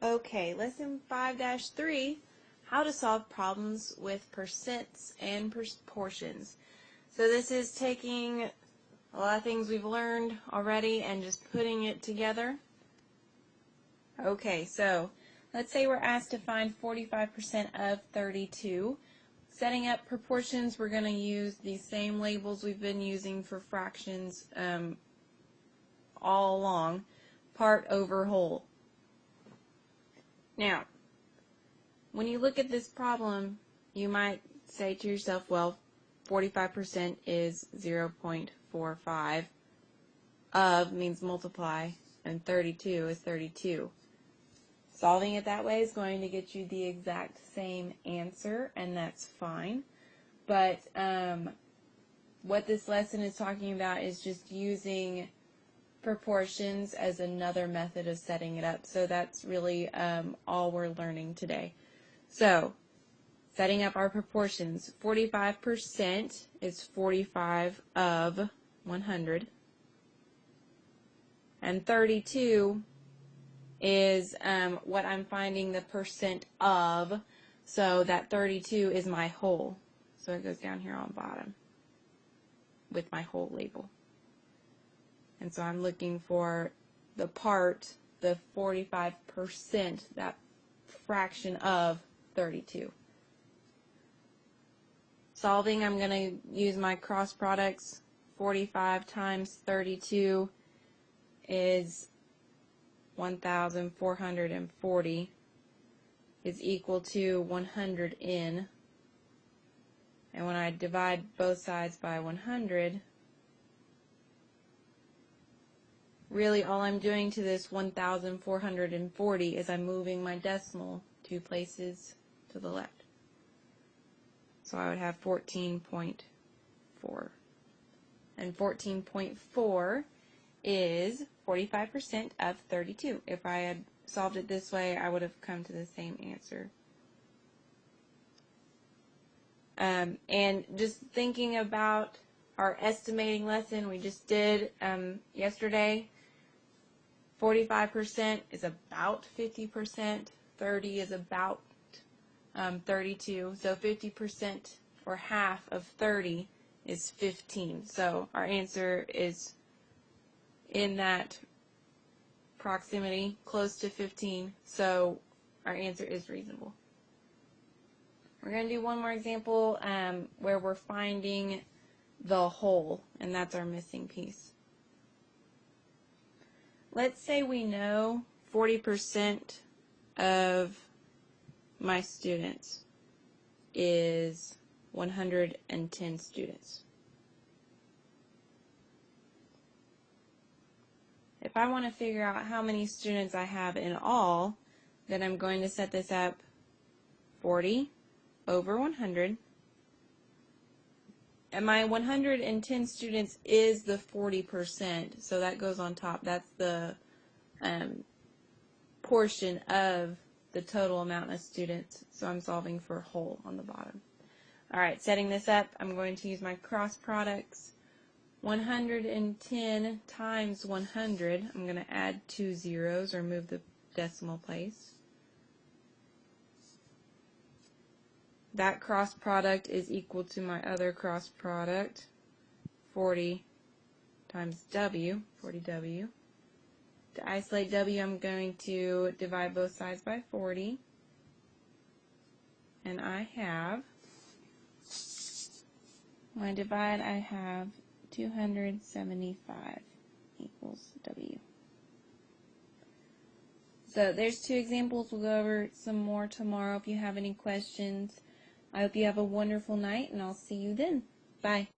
Okay, lesson 5-3, how to solve problems with percents and proportions. So this is taking a lot of things we've learned already and just putting it together. Okay, so let's say we're asked to find 45% of 32. Setting up proportions, we're going to use the same labels we've been using for fractions all along, part over whole. Now, when you look at this problem, you might say to yourself, well, 45% is 0.45. Of means multiply, and 32 is 32. Solving it that way is going to get you the exact same answer, and that's fine. But what this lesson is talking about is just using proportions as another method of setting it up. So that's really all we're learning today. So, setting up our proportions. 45% is 45 of 100. And 32 is what I'm finding the percent of. So that 32 is my whole. So it goes down here on bottom with my whole label. And so I'm looking for the part, the 45%, that fraction of 32. Solving, I'm going to use my cross products. 45 times 32 is 1,440 is equal to 100 in. And when I divide both sides by 100, really all I'm doing to this 1,440 is I'm moving my decimal 2 places to the left. So I would have 14.4. And 14.4 is 45% of 32. If I had solved it this way, I would have come to the same answer. And just thinking about our estimating lesson we just did yesterday, 45% is about 50%, 30 is about 32, so 50% or half of 30 is 15. So our answer is in that proximity, close to 15, so our answer is reasonable. We're going to do one more example where we're finding the whole, and that's our missing piece. Let's say we know 40% of my students is 110 students. If I want to figure out how many students I have in all, then I'm going to set this up 40 over 100. And my 110 students is the 40%, so that goes on top. That's the portion of the total amount of students. So I'm solving for whole on the bottom. All right, setting this up, I'm going to use my cross products. 110 times 100, I'm going to add 2 zeros or move the decimal place. That cross product is equal to my other cross product, 40 times W, 40W. To isolate W, I'm going to divide both sides by 40. And I have, when I divide, I have 275 equals W. So there's 2 examples. We'll go over some more tomorrow if you have any questions. I hope you have a wonderful night, and I'll see you then. Bye.